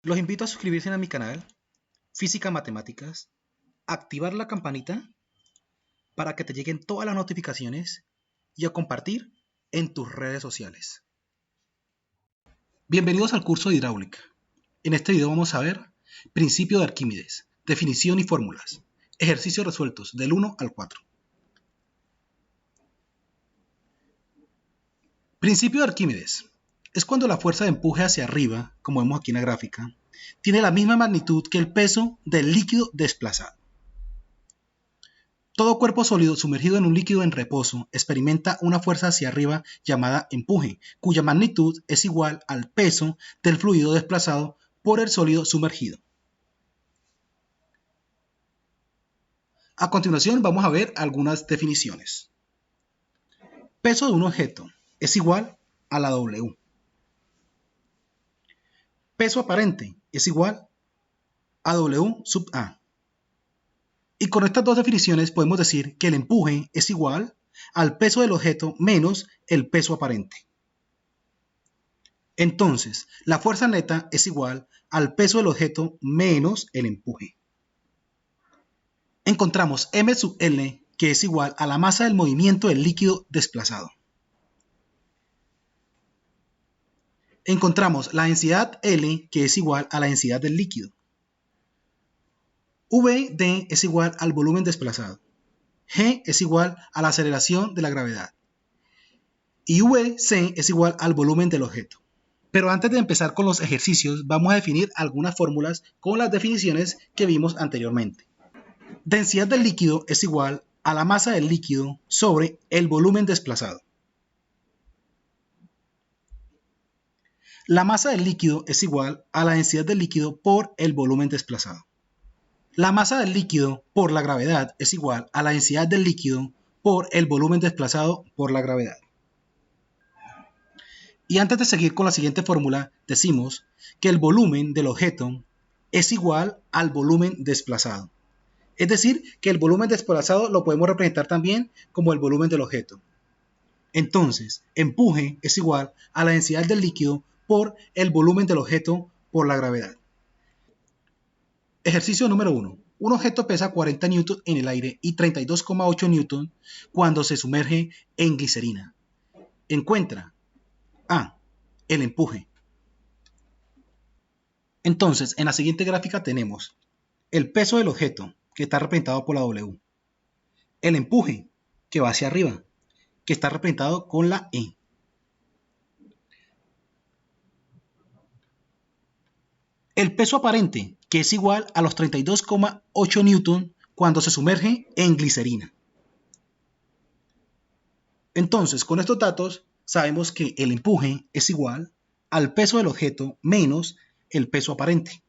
Los invito a suscribirse a mi canal Física Matemáticas, activar la campanita para que te lleguen todas las notificaciones y a compartir en tus redes sociales. Bienvenidos al curso de hidráulica. En este video vamos a ver principio de Arquímedes, definición y fórmulas, ejercicios resueltos del 1 al 4. Principio de Arquímedes es cuando la fuerza de empuje hacia arriba, como vemos aquí en la gráfica, tiene la misma magnitud que el peso del líquido desplazado. Todo cuerpo sólido sumergido en un líquido en reposo experimenta una fuerza hacia arriba llamada empuje, cuya magnitud es igual al peso del fluido desplazado por el sólido sumergido. A continuación vamos a ver algunas definiciones. Peso de un objeto es igual a la W. Peso aparente es igual a W sub A. Y con estas dos definiciones podemos decir que el empuje es igual al peso del objeto menos el peso aparente. Entonces, la fuerza neta es igual al peso del objeto menos el empuje. Encontramos m sub L, que es igual a la masa del movimiento del líquido desplazado. Encontramos la densidad L, que es igual a la densidad del líquido. Vd es igual al volumen desplazado. G es igual a la aceleración de la gravedad. Y Vc es igual al volumen del objeto. Pero antes de empezar con los ejercicios, vamos a definir algunas fórmulas con las definiciones que vimos anteriormente. Densidad del líquido es igual a la masa del líquido sobre el volumen desplazado. La masa del líquido es igual a la densidad del líquido por el volumen desplazado. La masa del líquido por la gravedad es igual a la densidad del líquido por el volumen desplazado por la gravedad. Y antes de seguir con la siguiente fórmula, decimos que el volumen del objeto es igual al volumen desplazado. Es decir, que el volumen desplazado lo podemos representar también como el volumen del objeto. Entonces, empuje es igual a la densidad del líquido por el volumen del objeto por la gravedad. Ejercicio número 1. Un objeto pesa 40 newton en el aire y 32,8 newton cuando se sumerge en glicerina. Encuentra A. El empuje. Entonces, en la siguiente gráfica tenemos el peso del objeto, que está representado por la W. El empuje, que va hacia arriba, que está representado con la E. El peso aparente, que es igual a los 32,8 newton cuando se sumerge en glicerina. Entonces, con estos datos, sabemos que el empuje es igual al peso del objeto menos el peso aparente.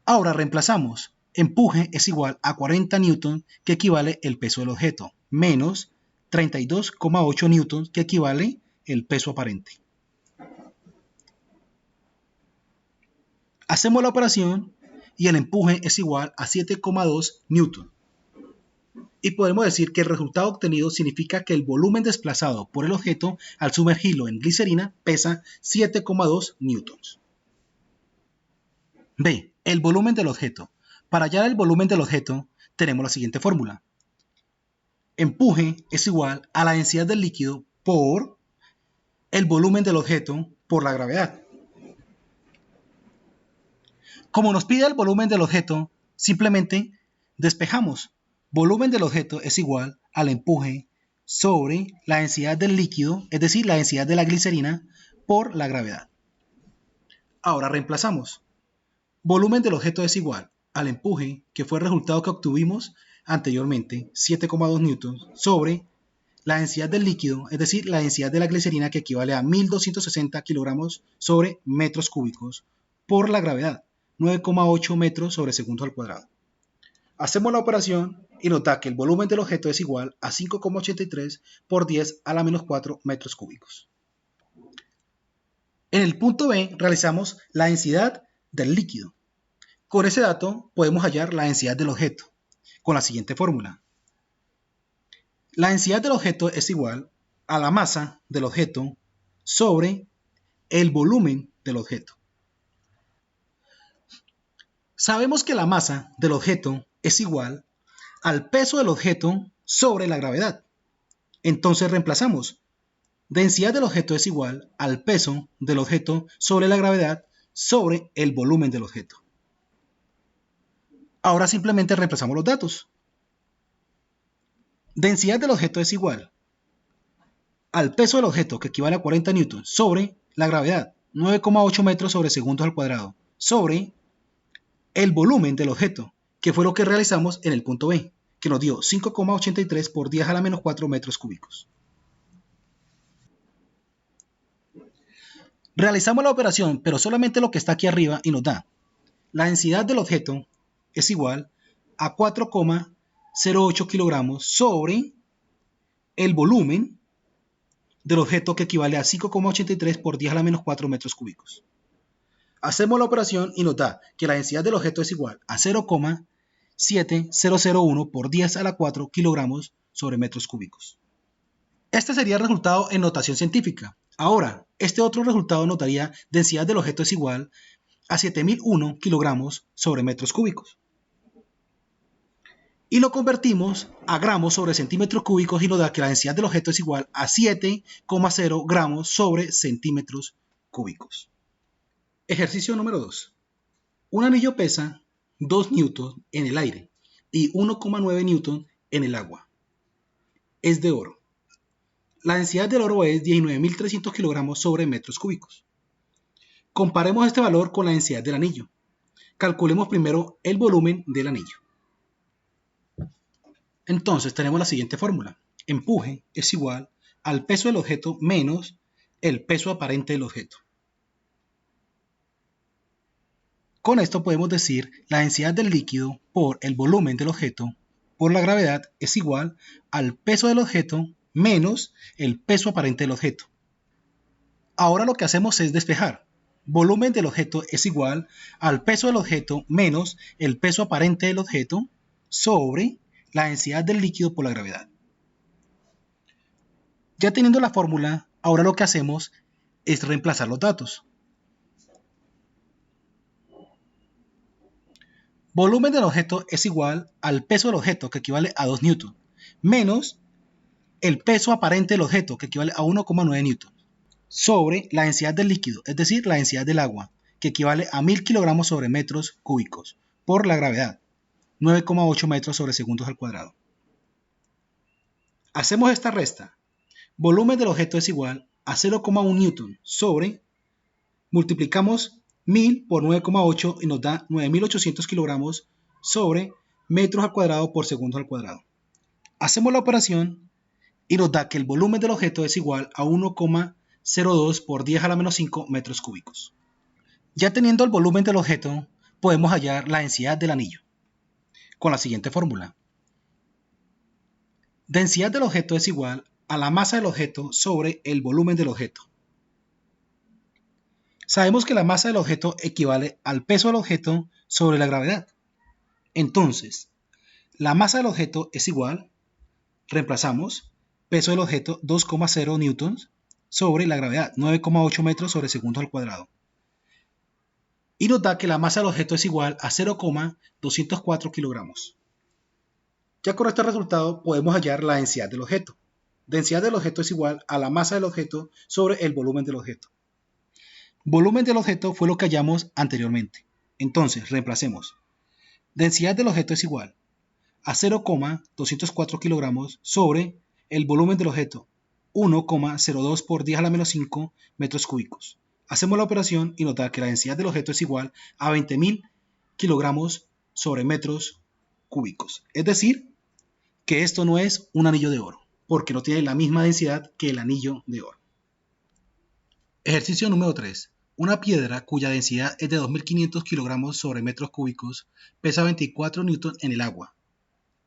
Ahora reemplazamos. Empuje es igual a 40 newton, que equivale el peso del objeto, menos 32,8 newton, que equivale el peso aparente. Hacemos la operación y el empuje es igual a 7,2 newton. Y podemos decir que el resultado obtenido significa que el volumen desplazado por el objeto al sumergirlo en glicerina pesa 7,2 newtons. B. El volumen del objeto. Para hallar el volumen del objeto tenemos la siguiente fórmula. Empuje es igual a la densidad del líquido por el volumen del objeto por la gravedad. Como nos pide el volumen del objeto, simplemente despejamos. Volumen del objeto es igual al empuje sobre la densidad del líquido, es decir, la densidad de la glicerina, por la gravedad. Ahora reemplazamos. Volumen del objeto es igual al empuje, que fue el resultado que obtuvimos anteriormente, 7,2 newtons, sobre la densidad del líquido, es decir, la densidad de la glicerina, que equivale a 1260 kilogramos sobre metros cúbicos, por la gravedad, 9,8 metros sobre segundo al cuadrado. Hacemos la operación y nos da que el volumen del objeto es igual a 5,83 por 10 a la menos 4 metros cúbicos. En el punto B realizamos la densidad del líquido. Con ese dato podemos hallar la densidad del objeto con la siguiente fórmula. La densidad del objeto es igual a la masa del objeto sobre el volumen del objeto. Sabemos que la masa del objeto es igual al peso del objeto sobre la gravedad. Entonces reemplazamos. Densidad del objeto es igual al peso del objeto sobre la gravedad sobre el volumen del objeto. Ahora simplemente reemplazamos los datos. Densidad del objeto es igual al peso del objeto, que equivale a 40 newtons, sobre la gravedad, 9,8 metros sobre segundos al cuadrado, sobre el volumen del objeto, que fue lo que realizamos en el punto B, que nos dio 5,83 por 10 a la menos 4 metros cúbicos. Realizamos la operación, pero solamente lo que está aquí arriba, y nos da la densidad del objeto es igual a 4,08 kilogramos sobre el volumen del objeto, que equivale a 5,83 por 10 a la menos 4 metros cúbicos. Hacemos la operación y nos da que la densidad del objeto es igual a 0,7001 por 10 a la 4 kilogramos sobre metros cúbicos. Este sería el resultado en notación científica. Ahora, este otro resultado nos daría densidad del objeto es igual a 7001 kilogramos sobre metros cúbicos. Y lo convertimos a gramos sobre centímetros cúbicos y nos da que la densidad del objeto es igual a 7,0 gramos sobre centímetros cúbicos. Ejercicio número 2. Un anillo pesa 2 newtons en el aire y 1,9 newtons en el agua. Es de oro. La densidad del oro es 19.300 kilogramos sobre metros cúbicos. Comparemos este valor con la densidad del anillo. Calculemos primero el volumen del anillo. Entonces tenemos la siguiente fórmula. Empuje es igual al peso del objeto menos el peso aparente del objeto. Con esto podemos decir la densidad del líquido por el volumen del objeto por la gravedad es igual al peso del objeto menos el peso aparente del objeto. Ahora lo que hacemos es despejar. Volumen del objeto es igual al peso del objeto menos el peso aparente del objeto sobre la densidad del líquido por la gravedad. Ya teniendo la fórmula, ahora lo que hacemos es reemplazar los datos. Volumen del objeto es igual al peso del objeto, que equivale a 2 newtons, menos el peso aparente del objeto, que equivale a 1,9 newtons, sobre la densidad del líquido, es decir, la densidad del agua, que equivale a 1000 kilogramos sobre metros cúbicos, por la gravedad, 9,8 metros sobre segundos al cuadrado. Hacemos esta resta. Volumen del objeto es igual a 0,1 newton sobre, multiplicamos 1000 por 9,8 y nos da 9800 kilogramos sobre metros al cuadrado por segundos al cuadrado. Hacemos la operación y nos da que el volumen del objeto es igual a 1,02 por 10 a la menos 5 metros cúbicos. Ya teniendo el volumen del objeto, podemos hallar la densidad del anillo con la siguiente fórmula. Densidad del objeto es igual a la masa del objeto sobre el volumen del objeto. Sabemos que la masa del objeto equivale al peso del objeto sobre la gravedad. Entonces, la masa del objeto es igual, reemplazamos, peso del objeto 2,0 newtons sobre la gravedad, 9,8 metros sobre segundos al cuadrado. Y nos da que la masa del objeto es igual a 0,204 kilogramos. Ya con este resultado podemos hallar la densidad del objeto. Densidad del objeto es igual a la masa del objeto sobre el volumen del objeto. Volumen del objeto fue lo que hallamos anteriormente. Entonces, reemplacemos. Densidad del objeto es igual a 0,204 kilogramos sobre el volumen del objeto, 1,02 por 10 a la menos 5 metros cúbicos. Hacemos la operación y nos da que la densidad del objeto es igual a 20.000 kilogramos sobre metros cúbicos. Es decir, que esto no es un anillo de oro, porque no tiene la misma densidad que el anillo de oro. Ejercicio número 3. Una piedra cuya densidad es de 2.500 kilogramos sobre metros cúbicos pesa 24 newtons en el agua.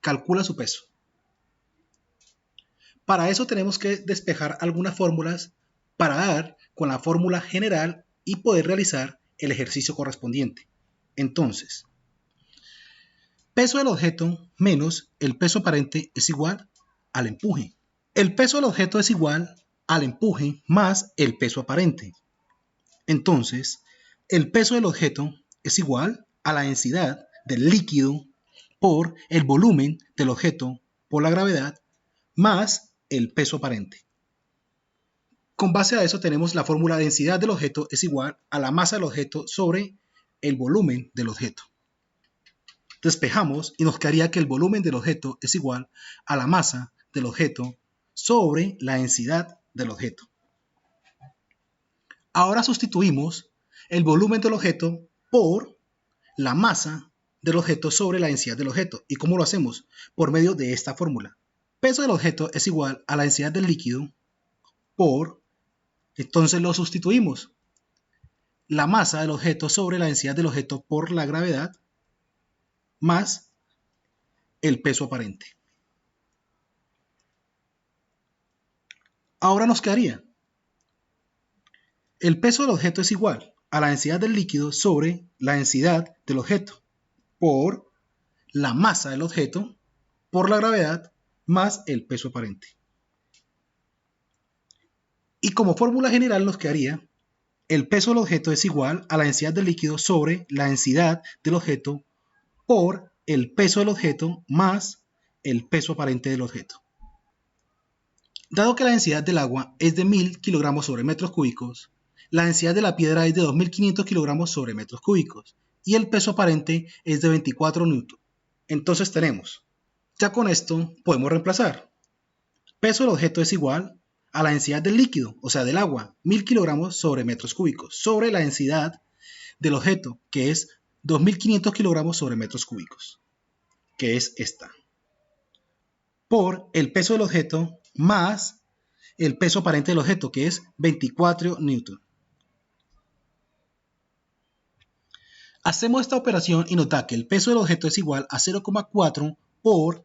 Calcula su peso. Para eso tenemos que despejar algunas fórmulas para dar con la fórmula general y poder realizar el ejercicio correspondiente. Entonces, peso del objeto menos el peso aparente es igual al empuje. El peso del objeto es igual al empuje más el peso aparente. Entonces, el peso del objeto es igual a la densidad del líquido por el volumen del objeto por la gravedad más el peso aparente. Con base a eso tenemos la fórmula de densidad del objeto es igual a la masa del objeto sobre el volumen del objeto. Despejamos y nos quedaría que el volumen del objeto es igual a la masa del objeto sobre la densidad del objeto. Ahora sustituimos el volumen del objeto por la masa del objeto sobre la densidad del objeto. ¿Y cómo lo hacemos? Por medio de esta fórmula. Peso del objeto es igual a la densidad del líquido por, entonces lo sustituimos, la masa del objeto sobre la densidad del objeto por la gravedad más el peso aparente. Ahora nos quedaría el peso del objeto es igual a la densidad del líquido sobre la densidad del objeto por la masa del objeto por la gravedad más el peso aparente. Y como fórmula general nos quedaría el peso del objeto es igual a la densidad del líquido sobre la densidad del objeto por el peso del objeto más el peso aparente del objeto. Dado que la densidad del agua es de 1000 kilogramos sobre metros cúbicos, la densidad de la piedra es de 2500 kilogramos sobre metros cúbicos y el peso aparente es de 24 newton. Entonces tenemos, ya con esto podemos reemplazar. Peso del objeto es igual a la densidad del líquido, o sea del agua, 1000 kilogramos sobre metros cúbicos, sobre la densidad del objeto, que es 2500 kilogramos sobre metros cúbicos, que es esta, por el peso del objeto más el peso aparente del objeto, que es 24 newton. Hacemos esta operación y nos da que el peso del objeto es igual a 0,4 por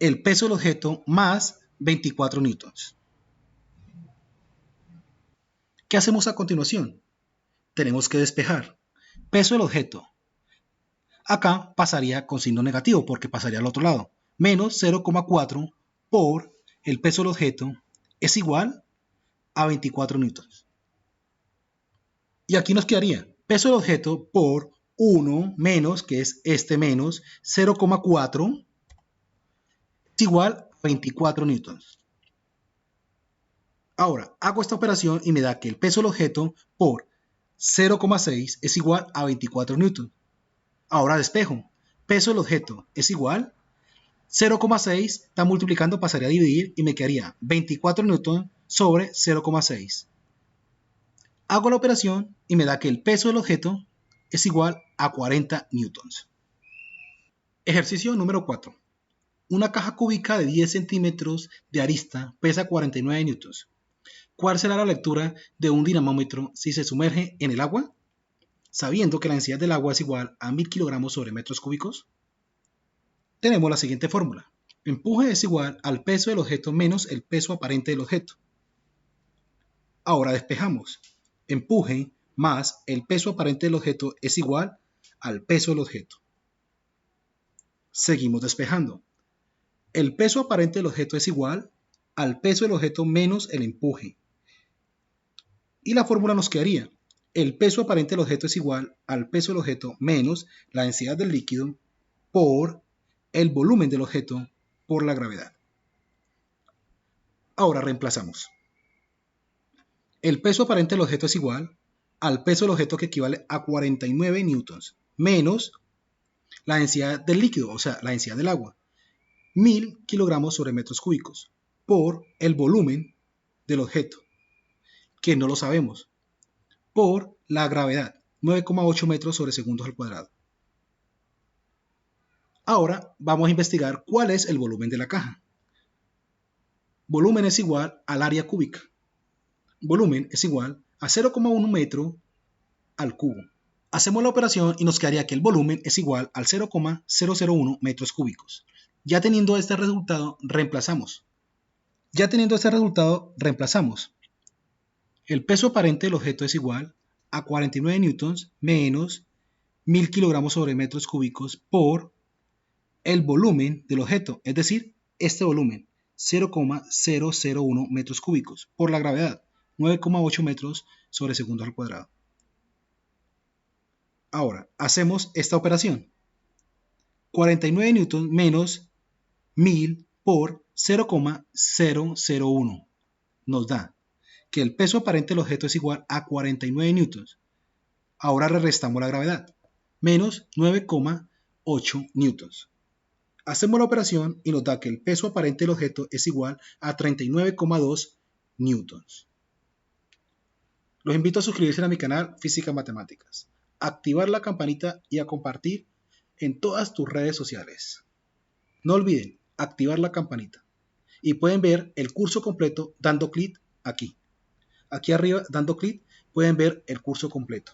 el peso del objeto más 24 newtons. ¿Qué hacemos a continuación? Tenemos que despejar. Peso del objeto. Acá pasaría con signo negativo porque pasaría al otro lado. Menos 0,4 por el peso del objeto es igual a 24 newtons. Y aquí nos quedaría peso del objeto por 1 menos, que es este menos 0,4 es igual a 24 newtons. Ahora, hago esta operación y me da que el peso del objeto por 0,6 es igual a 24 newtons. Ahora despejo. Peso del objeto es igual 0,6 está multiplicando, pasaría a dividir y me quedaría 24 newtons sobre 0,6. Hago la operación y me da que el peso del objeto es igual a 40 newtons. Ejercicio número 4. Una caja cúbica de 10 centímetros de arista pesa 49 newtons. ¿Cuál será la lectura de un dinamómetro si se sumerge en el agua? Sabiendo que la densidad del agua es igual a 1000 kilogramos sobre metros cúbicos, tenemos la siguiente fórmula. Empuje es igual al peso del objeto menos el peso aparente del objeto. Ahora despejamos. Empuje más el peso aparente del objeto es igual al peso del objeto. Seguimos despejando. El peso aparente del objeto es igual al peso del objeto menos el empuje. Y la fórmula nos quedaría. El peso aparente del objeto es igual al peso del objeto menos la densidad del líquido por el volumen del objeto por la gravedad. Ahora reemplazamos. El peso aparente del objeto es igual al peso del objeto, que equivale a 49 newtons, menos la densidad del líquido, o sea, la densidad del agua, 1000 kilogramos sobre metros cúbicos, por el volumen del objeto, que no lo sabemos, por la gravedad, 9,8 metros sobre segundos al cuadrado. Ahora vamos a investigar cuál es el volumen de la caja. Volumen es igual al área cúbica. Volumen es igual a 0,1 metro al cubo. Hacemos la operación y nos quedaría que el volumen es igual al 0,001 metros cúbicos. Ya teniendo este resultado, reemplazamos. El peso aparente del objeto es igual a 49 newtons menos 1000 kilogramos sobre metros cúbicos por el volumen del objeto, es decir, este volumen, 0,001 metros cúbicos, por la gravedad, 9,8 metros sobre segundos al cuadrado. Ahora, hacemos esta operación. 49 newtons menos 1000 por 0,001 nos da que el peso aparente del objeto es igual a 49 newtons. Ahora le restamos la gravedad, menos 9,8 newtons. Hacemos la operación y nos da que el peso aparente del objeto es igual a 39,2 newtons. Los invito a suscribirse a mi canal Física Matemáticas, a activar la campanita y a compartir en todas tus redes sociales. No olviden activar la campanita y pueden ver el curso completo dando clic aquí. Aquí arriba dando clic pueden ver el curso completo.